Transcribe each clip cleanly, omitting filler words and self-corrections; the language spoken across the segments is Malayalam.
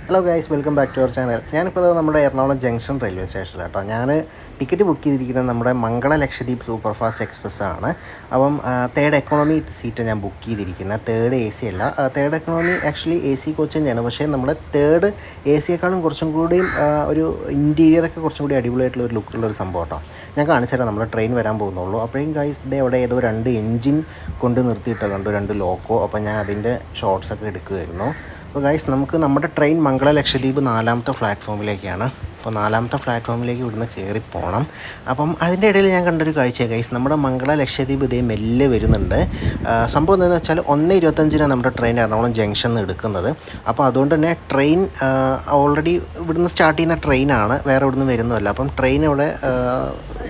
Hello guys, welcome back to our channel. ഞാനിപ്പോൾ നമ്മുടെ എറണാകുളം ജംഗ്ഷൻ റെയിൽവേ സ്റ്റേഷനിലാണ് കേട്ടോ. ഞാൻ ടിക്കറ്റ് ബുക്ക് ചെയ്തിരിക്കുന്നത് നമ്മുടെ Mangala Lakshadweep super fast express ആണ്. അപ്പം തേർഡ് എക്കണോമി സീറ്റ് ഞാൻ ബുക്ക് ചെയ്തിരിക്കുന്നത്. തേർഡ് എ സി അല്ല, third economy actually A C coach തന്നെയാണ്. പക്ഷേ നമ്മുടെ തേർഡ് എ സിയെക്കാളും കുറച്ചും കൂടിയും ഒരു ഇൻറ്റീരിയറൊക്കെ കുറച്ചും കൂടി അടിപൊളിയായിട്ടുള്ള ഒരു ലുക്കിലുള്ളൊരു സംഭവം കേട്ടോ. ഞാൻ കാണിച്ചു തരാം, നമ്മുടെ ട്രെയിൻ വരാൻ പോകുന്നുള്ളൂ. അപ്പോഴേക്കും ഗൈസ് അവിടെ ഏതോ 2 എൻജിൻ കൊണ്ട് നിർത്തിയിട്ടോ കണ്ടു, 2 ലോക്കോ. അപ്പോൾ ഞാൻ അതിൻ്റെ ഷോർട്സൊക്കെ എടുക്കുമായിരുന്നു. അപ്പോൾ ഗൈസ്, നമുക്ക് നമ്മുടെ ട്രെയിൻ മംഗള ലക്ഷദ്വീപ് 4ാമത്തെ പ്ലാറ്റ്ഫോമിലേക്കാണ്. അപ്പോൾ 4ാമത്തെ പ്ലാറ്റ്ഫോമിലേക്ക് ഇവിടുന്ന് കയറി പോകണം. അപ്പം അതിൻ്റെ ഇടയിൽ ഞാൻ കണ്ടൊരു കാഴ്ച ഗൈസ്, നമ്മുടെ മംഗള ലക്ഷദ്വീപ് ഇതേ മെല്ലെ വരുന്നുണ്ട്. സംഭവം എന്താണെന്ന് വെച്ചാൽ 1:25 നമ്മുടെ ട്രെയിൻ എറണാകുളം ജംഗ്ഷനിൽ നിന്ന് എടുക്കുന്നത്. അപ്പോൾ അതുകൊണ്ട് തന്നെ ട്രെയിൻ ഓൾറെഡി ഇവിടുന്ന് സ്റ്റാർട്ട് ചെയ്യുന്ന ട്രെയിനാണ്, വേറെ ഇവിടുന്ന് വരുന്നതല്ല. അപ്പം ട്രെയിൻ ഇവിടെ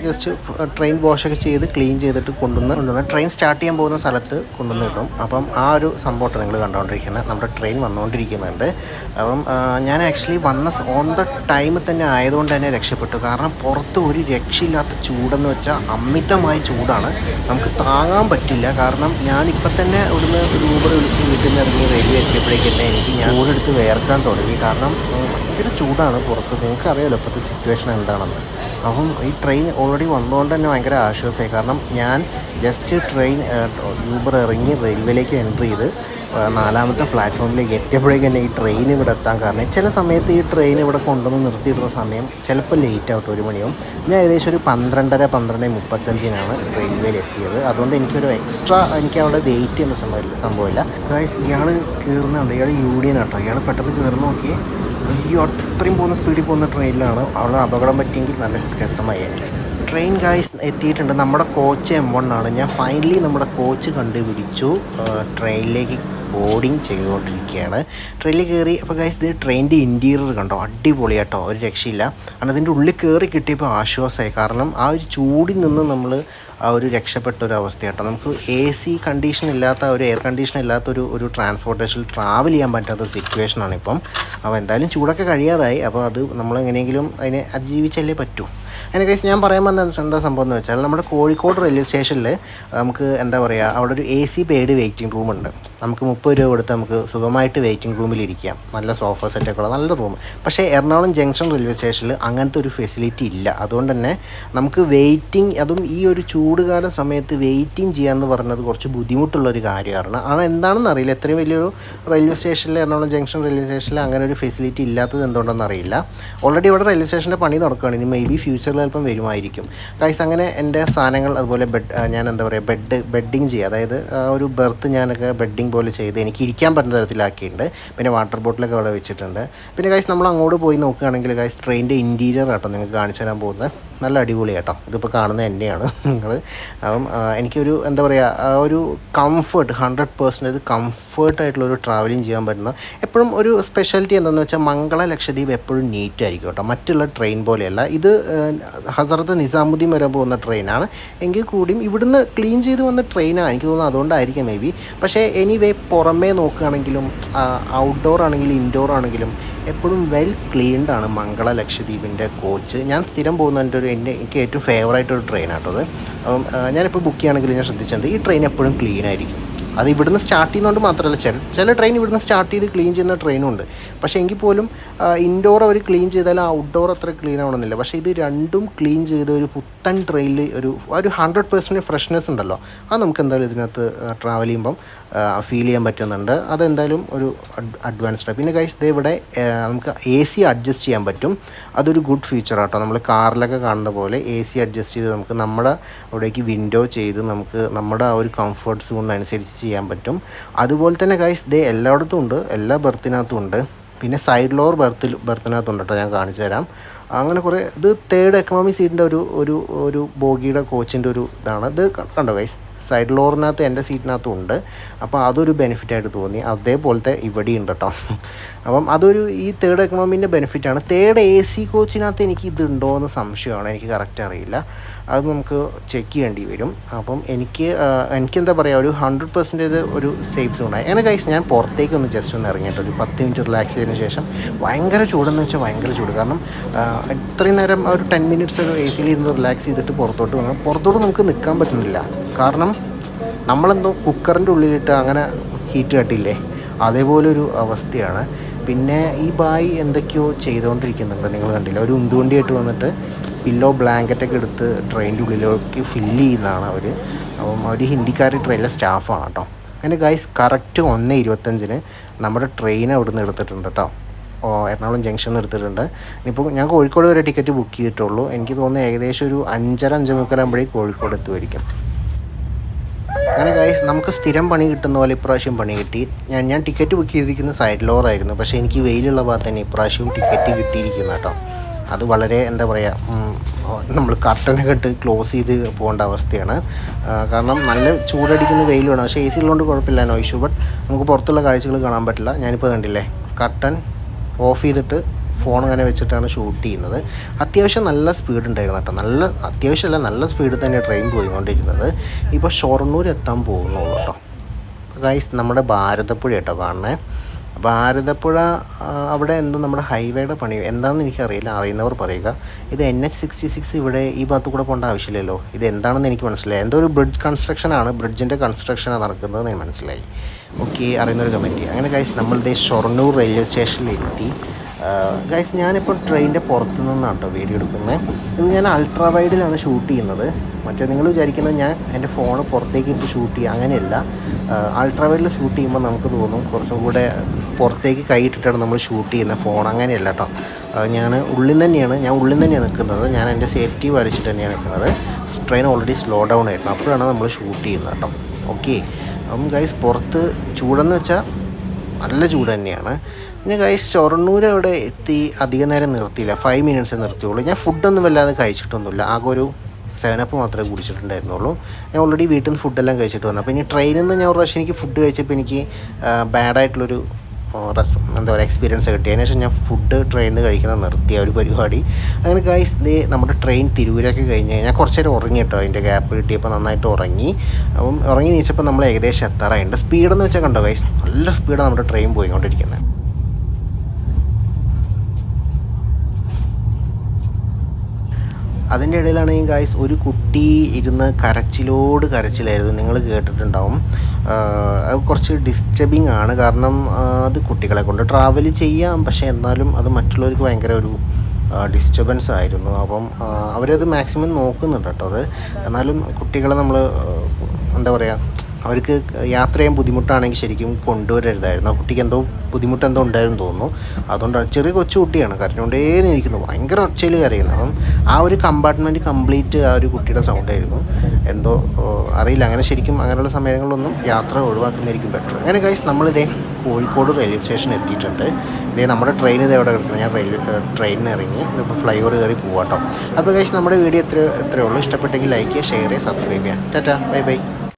ജസ്റ്റ് ട്രെയിൻ വാഷൊക്കെ ചെയ്ത് ക്ലീൻ ചെയ്തിട്ട് കൊണ്ടുവന്ന് ട്രെയിൻ സ്റ്റാർട്ട് ചെയ്യാൻ പോകുന്ന സ്ഥലത്ത് കൊണ്ടുവന്ന് കിട്ടും. അപ്പം ആ ഒരു സംഭവമാണ് നിങ്ങൾ കണ്ടുകൊണ്ടിരിക്കുന്നത്. നമ്മുടെ ട്രെയിൻ വന്നുകൊണ്ടിരിക്കുന്നുണ്ട്. അപ്പം ഞാൻ ആക്ച്വലി വന്ന ഓൺ ദ ടൈം തന്നെ ആയതുകൊണ്ട് തന്നെ രക്ഷപ്പെട്ടു. കാരണം പുറത്ത് ഒരു രക്ഷയില്ലാത്ത ചൂടെന്ന് വെച്ചാൽ അമിതമായ ചൂടാണ്, നമുക്ക് താങ്ങാൻ പറ്റില്ല. കാരണം ഞാനിപ്പം തന്നെ ഇവിടുന്ന് ഒരു ഊബർ വിളിച്ച് വീട്ടിൽ നിന്ന് ഇറങ്ങി റെയിൽവേ എത്തിയപ്പോഴേക്കും തന്നെ ഞാൻ ചൂടെടുത്ത് വേർക്കാൻ തുടങ്ങി. കാരണം ഭയങ്കര ചൂടാണ് പുറത്ത്. നിങ്ങൾക്ക് അറിയാമല്ലോ ഇപ്പോഴത്തെ സിറ്റുവേഷൻ എന്താണെന്ന്. അപ്പം ഈ ട്രെയിൻ ഓൾറെഡി വന്നതുകൊണ്ട് തന്നെ ഭയങ്കര ആശ്വാസമായി. കാരണം ഞാൻ ജസ്റ്റ് ട്രെയിൻ യൂബർ ഇറങ്ങി റെയിൽവേയിലേക്ക് എൻ്റർ ചെയ്ത് 4ാമത്തെ പ്ലാറ്റ്ഫോമിലേക്ക് എത്തിയപ്പോഴേക്കും തന്നെ ഈ ട്രെയിൻ ഇവിടെ എത്താൻ കാരണം ചില സമയത്ത് ഈ ട്രെയിൻ ഇവിടെ കൊണ്ടുവന്ന് നിർത്തിയിടുന്ന സമയം ചിലപ്പോൾ ലേറ്റ് ആവട്ടെ, 1 മണിയാവും. ഞാൻ ഏകദേശം ഒരു 12:35 റെയിൽവേയിൽ എത്തിയത്. അതുകൊണ്ട് എനിക്കൊരു എക്സ്ട്രാ എനിക്ക് അവിടെ വെയിറ്റ് ചെയ്യുന്ന സംഭവമില്ല. ഗൈസ്, ഇയാൾ കയറുന്നുണ്ട്, ഇയാൾ യൂണിയൻ ആട്ടോ. ഇയാൾ പെട്ടെന്ന് കയറി നോക്കിയേ, അയ്യോ അത്രയും പോകുന്ന സ്പീഡിൽ പോകുന്ന ട്രെയിനിലാണ്. അവിടെ അപകടം പറ്റിയെങ്കിൽ നല്ല രസമായി. ട്രെയിൻ ഗൈസ് എത്തിയിട്ടുണ്ട്. നമ്മുടെ കോച്ച് M1 ആണ്. ഞാൻ ഫൈനലി നമ്മുടെ കോച്ച് കണ്ടുപിടിച്ചു. ട്രെയിനിലേക്ക് ബോർഡിങ് ചെയ്തുകൊണ്ടിരിക്കുകയാണ്. ട്രെയിനിൽ കയറി. അപ്പോൾ ഗൈസ്, ഇത് ട്രെയിനിൻ്റെ ഇൻറ്റീരിയർ കണ്ടോ, അടിപൊളിയാട്ടോ, ഒരു രക്ഷയില്ല. കാരണം അതിൻ്റെ ഉള്ളിൽ കയറി കിട്ടിയപ്പോൾ ആശ്വാസമായി. കാരണം ആ ഒരു ചൂടിൽ നിന്ന് നമ്മൾ ആ ഒരു രക്ഷപ്പെട്ട ഒരു അവസ്ഥയാട്ടോ. നമുക്ക് AC കണ്ടീഷൻ ഇല്ലാത്ത, ഒരു എയർ കണ്ടീഷൻ ഇല്ലാത്ത ഒരു ട്രാൻസ്പോർട്ടേഷനിൽ ട്രാവൽ ചെയ്യാൻ പറ്റാത്തൊരു സിറ്റുവേഷനാണ് ഇപ്പം. അപ്പോൾ എന്തായാലും ചൂടൊക്കെ കഴിയാറായി. അപ്പോൾ അത് നമ്മൾ എങ്ങനെയെങ്കിലും അതിനെ അതിജീവിച്ചല്ലേ പറ്റൂ. അതിനെ കേസ് ഞാൻ പറയാൻ വന്ന എന്താ സംഭവം എന്ന് വെച്ചാൽ, നമ്മുടെ കോഴിക്കോട് റെയിൽവേ സ്റ്റേഷനിൽ നമുക്ക് എന്താ പറയുക, അവിടെ ഒരു AC പെയ്ഡ് വെയിറ്റിംഗ് റൂമുണ്ട്. നമുക്ക് 30 രൂപ കൊടുത്ത് നമുക്ക് സുഖമായിട്ട് വെയിറ്റിംഗ് റൂമിലിരിക്കാം. നല്ല സോഫ സെറ്റൊക്കെ ഉള്ള നല്ല റൂം. പക്ഷേ എറണാകുളം ജംഗ്ഷൻ റെയിൽവേ സ്റ്റേഷനിൽ അങ്ങനത്തെ ഒരു ഫെസിലിറ്റി ഇല്ല. അതുകൊണ്ട് തന്നെ നമുക്ക് വെയിറ്റിംഗ്, അതും ഈ ഒരു ചൂടുകാല സമയത്ത് വെയിറ്റിംഗ് ചെയ്യാമെന്ന് പറഞ്ഞത് കുറച്ച് ബുദ്ധിമുട്ടുള്ളൊരു കാര്യമാണ്. എന്താണെന്ന് അറിയില്ല, എത്രയും വലിയൊരു റെയിൽവേ സ്റ്റേഷനിൽ, എറണാകുളം ജംഗ്ഷൻ റെയിൽവേ സ്റ്റേഷനിൽ അങ്ങനെ ഒരു ഫെസിലിറ്റി ഇല്ലാത്തത് എന്തുകൊണ്ടെന്ന് അറിയില്ല. ഓൾറെഡി ഇവിടെ റെയിൽവേ സ്റ്റേഷൻ്റെ പണി നടക്കുകയാണ്. ഇനി മേ ബി ഫ്യൂച്ചറിൽ അല്പം വരുമായിരിക്കും. ഗൈസ്, അങ്ങനെ എൻ്റെ സാധനങ്ങൾ അതുപോലെ ഞാൻ എന്താ പറയുക ബെഡിങ് ചെയ്യുക, അതായത് ഒരു ബെർത്ത് ഞാനൊക്കെ ബെഡിങ് പോലെ ചെയ്ത് എനിക്ക് ഇരിക്കാൻ പറ്റുന്ന തരത്തിലാക്കിയിട്ടുണ്ട്. പിന്നെ വാട്ടർ ബോട്ടിലൊക്കെ അവിടെ വെച്ചിട്ടുണ്ട്. പിന്നെ ഗൈസ്, നമ്മൾ അങ്ങോട്ട് പോയി നോക്കുകയാണെങ്കിൽ ഗൈസ്, ട്രെയിനിൻ്റെ ഇൻറ്റീരിയർ ആട്ടോ നിങ്ങൾക്ക് കാണിച്ചു തരാൻ പോകുന്നത്. നല്ല അടിപൊളിയാട്ടോ. ഇതിപ്പോൾ കാണുന്നത് എന്നെയാണ് നിങ്ങൾ. അപ്പം എനിക്കൊരു എന്താ പറയുക, ഒരു കംഫർട്ട്, 100% കംഫർട്ടായിട്ടുള്ളൊരു ട്രാവലിങ് ചെയ്യാൻ പറ്റുന്ന, എപ്പോഴും ഒരു സ്പെഷ്യാലിറ്റി എന്താണെന്ന് വെച്ചാൽ മംഗള ലക്ഷദ്വീപ് എപ്പോഴും നീറ്റായിരിക്കും കേട്ടോ. മറ്റുള്ള ട്രെയിൻ പോലെയല്ല. ഇത് ഹസരത്ത് നിസാമുദ്ദീൻ വരെ പോകുന്ന ട്രെയിനാണ്. എങ്കിൽ കൂടിയും ഇവിടുന്ന് ക്ലീൻ ചെയ്ത് വന്ന ട്രെയിനാണ് എനിക്ക് തോന്നുന്നത്. അതുകൊണ്ടായിരിക്കും മേ ബി. പക്ഷേ എനിവേ, പുറമേ നോക്കുകയാണെങ്കിലും ഔട്ട്ഡോർ ആണെങ്കിലും ഇൻഡോർ ആണെങ്കിലും എപ്പോഴും വെൽ ക്ലീൻഡ് ആണ് മംഗള ലക്ഷദ്വീപിൻ്റെ കോച്ച്. ഞാൻ സ്ഥിരം പോകുന്ന എനിക്ക് ഏറ്റവും ഫേവറായിട്ടൊരു ട്രെയിനാട്ടോ അത്. അപ്പം ഞാനിപ്പോൾ ബുക്ക് ചെയ്യുകയാണെങ്കിൽ ഞാൻ ശ്രദ്ധിച്ചിട്ടുണ്ട്, ഈ ട്രെയിൻ എപ്പോഴും ക്ലീൻ ആയിരിക്കും. അത് ഇവിടുന്ന് സ്റ്റാർട്ട് ചെയ്യുന്നതുകൊണ്ട് മാത്രമല്ല, ചില ട്രെയിൻ ഇവിടുന്ന് സ്റ്റാർട്ട് ചെയ്ത് ക്ലീൻ ചെയ്യുന്ന ട്രെയിനും ഉണ്ട്. പക്ഷേ എങ്കിൽ പോലും ഇൻഡോർ അവർ ക്ലീൻ ചെയ്താലും ഔട്ട്ഡോർ അത്ര ക്ലീൻ ആവണമെന്നില്ല. പക്ഷേ ഇത് രണ്ടും ക്ലീൻ ചെയ്ത് ഒരു പുത്തൻ ട്രെയിനിൽ ഒരു 100% ഫ്രഷ്നെസ് ഉണ്ടല്ലോ, അത് നമുക്ക് എന്തായാലും ഇതിനകത്ത് ട്രാവൽ ചെയ്യുമ്പം ഫീൽ ചെയ്യാൻ പറ്റുന്നുണ്ട്. അതെന്തായാലും ഒരു അഡ്വാൻസ്ഡ്. പിന്നെ ഗൈസ്, ഇവിടെ നമുക്ക് AC അഡ്ജസ്റ്റ് ചെയ്യാൻ പറ്റും. അതൊരു ഗുഡ് ഫീച്ചർ ആട്ടോ. നമ്മൾ കാറിലൊക്കെ കാണുന്ന പോലെ AC അഡ്ജസ്റ്റ് ചെയ്ത് നമുക്ക് നമ്മുടെ അവിടേക്ക് വിൻഡോ ചെയ്ത് നമുക്ക് നമ്മുടെ ആ ഒരു കംഫർട്ട് സോണിനനുസരിച്ച് ചെയ്യാൻ പറ്റും. അതുപോലെ തന്നെ ഗൈസ്, എല്ലായിടത്തും ഉണ്ട്, എല്ലാ ബർത്തിനകത്തും ഉണ്ട്. പിന്നെ സൈഡ് ലോവർ ബർത്തിനകത്തുണ്ട് കേട്ടോ. ഞാൻ കാണിച്ചു തരാം. അങ്ങനെ കുറേ, ഇത് തേർഡ് എക്കണോമി സീറ്റിൻ്റെ ഒരു ബോഗിയുടെ കോച്ചിൻ്റെ ഒരു ഇതാണ്. ഇത് കണ്ടോ ഗൈസ്, സൈഡ് ലോറിനകത്ത് എൻ്റെ സീറ്റിനകത്തും ഉണ്ട്. അപ്പോൾ അതൊരു ബെനിഫിറ്റായിട്ട് തോന്നി. അതേപോലത്തെ ഇവിടെ ഉണ്ട് കേട്ടോ. അപ്പം അതൊരു ഈ തേർഡ് എക്കണോമീൻ്റെ ബെനിഫിറ്റാണ്. തേർഡ് AC കോച്ചിനകത്ത് എനിക്ക് ഇതുണ്ടോ എന്ന് സംശയമാണ്, എനിക്ക് കറക്റ്റ് അറിയില്ല. അത് നമുക്ക് ചെക്ക് ചെയ്യേണ്ടി വരും. അപ്പം എനിക്കെന്താ പറയുക, ഒരു 100% ഒരു സേഫ് സോണായി. അങ്ങനെ ഗൈസ്, ഞാൻ പുറത്തേക്കൊന്ന് ജസ്റ്റ് ഒന്ന് ഇറങ്ങിയിട്ട് ഒരു 10 മിനിറ്റ് റിലാക്സ് ചെയ്തതിന് ശേഷം ഭയങ്കര ചൂടെന്ന് വെച്ചാൽ ഭയങ്കര ചൂട്. കാരണം ഇത്രയും നേരം ഒരു 10 മിനിറ്റ്സ് ഒരു AC ഇരുന്ന് റിലാക്സ് ചെയ്തിട്ട് പുറത്തോട്ട് നമുക്ക് നിൽക്കാൻ പറ്റുന്നില്ല. കാരണം നമ്മളെന്തോ കുക്കറിൻ്റെ ഉള്ളിലിട്ട് അങ്ങനെ ഹീറ്റ് കട്ടില്ലേ, അതേപോലൊരു അവസ്ഥയാണ്. പിന്നെ ഈ ബായ് എന്തൊക്കെയോ ചെയ്തുകൊണ്ടിരിക്കുന്നുണ്ട്, നിങ്ങൾ കണ്ടില്ല, ഒരു ഉന്തുവണ്ടിയായിട്ട് വന്നിട്ട് പില്ലോ ബ്ലാങ്കറ്റൊക്കെ എടുത്ത് ട്രെയിനിൻ്റെ ഉള്ളിലേക്ക് ഫില്ല് ചെയ്യുന്നതാണ് അവർ. അപ്പം അവർ ഹിന്ദിക്കാർ ട്രെയിനിലെ സ്റ്റാഫാണ് കേട്ടോ. അങ്ങനെ ഗൈസ് കറക്റ്റ് 1:25 നമ്മുടെ ട്രെയിൻ അവിടെ നിന്ന് എടുത്തിട്ടുണ്ട് കേട്ടോ. എറണാകുളം ജംഗ്ഷനിൽ നിന്ന് എടുത്തിട്ടുണ്ട്. ഇനിയിപ്പോൾ ഞാൻ കോഴിക്കോട് വരെ ടിക്കറ്റ് ബുക്ക് ചെയ്തിട്ടുള്ളൂ. എനിക്ക് തോന്നുന്നു ഏകദേശം ഒരു 5:30-5:45 ആകുമ്പോഴേക്കും കോഴിക്കോട് എത്തുമായിരിക്കും. അങ്ങനെ ഗൈസ് നമുക്ക് സ്ഥിരം പണി കിട്ടുന്ന പോലെ ഇപ്രാവശ്യം പണി കിട്ടി. ഞാൻ ടിക്കറ്റ് ബുക്ക് ചെയ്തിരിക്കുന്ന സൈഡ് ലോറായിരുന്നു, പക്ഷേ എനിക്ക് വെയിലുള്ള ഭാഗത്ത് തന്നെ ഇപ്രാവശ്യവും ടിക്കറ്റ് കിട്ടിയിരിക്കുന്നു കേട്ടോ. അത് വളരെ എന്താ പറയുക, നമ്മൾ കർട്ടനൊക്കെ ഇട്ട് ക്ലോസ് ചെയ്ത് പോകേണ്ട അവസ്ഥയാണ്. കാരണം നല്ല ചൂടടിക്കുന്ന വെയിൽ വേണം. പക്ഷേ AC ഉള്ളതുകൊണ്ട് കുഴപ്പമില്ല, നോ ഇഷ്യൂ. ബട്ട് നമുക്ക് പുറത്തുള്ള കാഴ്ചകൾ കാണാൻ പറ്റില്ല. ഞാനിപ്പോൾ കണ്ടില്ലേ, കർട്ടൻ ഓഫ് ചെയ്തിട്ട് ഫോൺ അങ്ങനെ വെച്ചിട്ടാണ് ഷൂട്ട് ചെയ്യുന്നത്. അത്യാവശ്യം നല്ല സ്പീഡ് ഉണ്ടായിരുന്നു കേട്ടോ. അത്യാവശ്യമല്ല, നല്ല സ്പീഡിൽ തന്നെ ട്രെയിൻ പോയിക്കൊണ്ടിരുന്നത്. ഇപ്പോൾ ഷൊർണൂർ എത്താൻ പോകുന്നുള്ളൂ കേട്ടോ. ഗൈസ് നമ്മുടെ ഭാരതപ്പുഴ കേട്ടോ കാണണേ. ഭാരതപ്പുഴ അവിടെ എന്തോ നമ്മുടെ ഹൈവേയുടെ പണി എന്താണെന്ന് എനിക്കറിയില്ല, അറിയുന്നവർ പറയുക. ഇത് NH-66 ഇവിടെ ഈ ഭാഗത്ത് കൂടെ പോകേണ്ട ആവശ്യമില്ലല്ലോ. ഇത് എന്താണെന്ന് എനിക്ക് മനസ്സിലായി. എന്തോ ഒരു ബ്രിഡ്ജ് കൺസ്ട്രക്ഷനാണ്, ബ്രിഡ്ജിൻ്റെ കൺസ്ട്രക്ഷനാണ് നടക്കുന്നതെന്ന് എനിക്ക് മനസ്സിലായി. ഓക്കെ, അറിയുന്നൊരു കമൻറ്റ് ചെയ്യുക. അങ്ങനെ ഗൈസ് നമ്മളുടെ ഷൊർണൂർ റെയിൽവേ സ്റ്റേഷനിലെത്തി. ഗൈസ് ഞാനിപ്പോൾ ട്രെയിനിൻ്റെ പുറത്തു നിന്നാണ് കേട്ടോ വീഡിയോ എടുക്കുന്നത്. ഇത് ഞാൻ അൾട്രാ വൈഡിലാണ് ഷൂട്ട് ചെയ്യുന്നത്. മറ്റേ നിങ്ങൾ വിചാരിക്കുന്നത് ഞാൻ എൻ്റെ ഫോൺ പുറത്തേക്ക് ഇട്ട് ഷൂട്ട് ചെയ്യുക, അങ്ങനെയല്ല. അൾട്രാ വൈഡിൽ ഷൂട്ട് ചെയ്യുമ്പോൾ നമുക്ക് തോന്നും കുറച്ചും കൂടെ പുറത്തേക്ക് കൈ ഇട്ടിട്ടാണ് നമ്മൾ ഷൂട്ട് ചെയ്യുന്നത്, ഫോൺ അങ്ങനെയല്ല കേട്ടോ. ഞാൻ ഉള്ളിൽ തന്നെയാണ് നിൽക്കുന്നത്. ഞാൻ എൻ്റെ സേഫ്റ്റി പാലിച്ചിട്ട് തന്നെയാണ് നിൽക്കുന്നത്. ട്രെയിൻ ഓൾറെഡി സ്ലോ ഡൗൺ ആയിരുന്നു, അപ്പോഴാണ് നമ്മൾ ഷൂട്ട് ചെയ്യുന്നത് കേട്ടോ. ഓക്കെ, അപ്പം ഗൈസ് പുറത്ത് ചൂടെന്ന് വെച്ചാൽ നല്ല ചൂട് തന്നെയാണ്. പിന്നെ ഗൈസ് ഷൊർണൂർ അവിടെ എത്തി അധികം നേരം നിർത്തിയില്ല, 5 മിനിറ്റ്സ് നിർത്തിയുള്ളൂ. ഞാൻ ഫുഡൊന്നും വല്ലാതെ കഴിച്ചിട്ടൊന്നുമില്ല, ആകെ ഒരു 7 മാത്രമേ കുടിച്ചിട്ടുണ്ടായിരുന്നുള്ളൂ. ഞാൻ ഓൾറെഡി വീട്ടിൽ നിന്ന് ഫുഡെല്ലാം കഴിച്ചിട്ട് വന്നു. അപ്പോൾ ഇനി ട്രെയിനിൽ നിന്ന് ഞാൻ ഒരു പ്രാവശ്യം എനിക്ക് ഫുഡ് കഴിച്ചപ്പോൾ എനിക്ക് ബാഡായിട്ടുള്ളൊരു എന്താ പറയുക എക്സ്പീരിയൻസ് കിട്ടി. അതിനുശേഷം ഞാൻ ഫുഡ് ട്രെയിനിൽ നിന്ന് കഴിക്കുന്നത് നിർത്തിയ ഒരു പരിപാടി. അങ്ങനെ ഗൈസ് നമ്മുടെ ട്രെയിൻ തിരൂരൊക്കെ കഴിഞ്ഞ് ഞാൻ കുറച്ച് നേരം ഉറങ്ങി കേട്ടോ. അതിൻ്റെ ഗ്യാപ്പ് കിട്ടിയപ്പോൾ നന്നായിട്ട് ഉറങ്ങി. അപ്പം ഉറങ്ങി നീച്ചപ്പോൾ നമ്മൾ ഏകദേശം എത്താറായിട്ടുണ്ട്. സ്പീഡെന്ന് വെച്ചാൽ കണ്ടോ ഗൈസ്, നല്ല സ്പീഡാണ് നമ്മുടെ ട്രെയിൻ പോയിക്കൊണ്ടിരിക്കുന്നത്. അതിൻ്റെ ഇടയിലാണെങ്കിൽ ഗൈസ് ഒരു കുട്ടി ഇരുന്ന് കരച്ചിലായിരുന്നു, നിങ്ങൾ കേട്ടിട്ടുണ്ടാവും. അത് കുറച്ച് ഡിസ്റ്റർബിങ് ആണ്, കാരണം അത് കുട്ടികളെ കൊണ്ട് ട്രാവൽ ചെയ്യാം, പക്ഷേ എന്നാലും അത് മറ്റുള്ളവർക്ക് ഭയങ്കര ഒരു ഡിസ്റ്റർബൻസ് ആയിരുന്നു. അപ്പം അവരത് മാക്സിമം നോക്കുന്നുണ്ട് കേട്ടോ. അത് എന്നാലും കുട്ടികളെ നമ്മൾ എന്താ പറയുക, അവർക്ക് യാത്ര ചെയ്യാൻ ബുദ്ധിമുട്ടാണെങ്കിൽ ശരിക്കും കൊണ്ടുവരരുതായിരുന്നു. ആ കുട്ടിക്ക് എന്തോ ബുദ്ധിമുട്ടെന്തോ ഉണ്ടായിരുന്നു തോന്നുന്നു. അതുകൊണ്ടാണ്, ചെറിയ കൊച്ചു കുട്ടിയാണ്, കരഞ്ഞുകൊണ്ടേ ഇരിക്കുന്നു, ഭയങ്കര ഒച്ചയിൽ കരയുന്നു. അപ്പം ആ ഒരു കമ്പാർട്ട്മെൻറ്റ് കംപ്ലീറ്റ് ആ ഒരു കുട്ടിയുടെ സൗണ്ടായിരുന്നു. എന്തോ അറിയില്ല, അങ്ങനെ ശരിക്കും അങ്ങനെയുള്ള സമയങ്ങളിലൊന്നും യാത്ര ഒഴിവാക്കുന്നതായിരിക്കും ബെറ്റർ. അങ്ങനെ ഗൈസ് നമ്മളിതേ കോഴിക്കോട് റെയിൽവേ സ്റ്റേഷൻ എത്തിയിട്ടുണ്ട്. ഇതേ നമ്മുടെ ട്രെയിൻ ഇതേ അവിടെ കിടക്കുന്നത്. ഞാൻ ട്രെയിനിൽ ഇറങ്ങി ഇതിപ്പോൾ ഫ്ലൈ ഓവർ കയറി പോവാട്ടോ. അപ്പോൾ ഗൈസ് നമ്മുടെ വീഡിയോ എത്രയേ ഉള്ളൂ. ഇഷ്ടപ്പെട്ടെങ്കിൽ ലൈക്ക് ചെയ്യുക, ഷെയർ ചെയ്യുക, സബ്സ്ക്രൈബ് ചെയ്യുക. Tata, bye bye.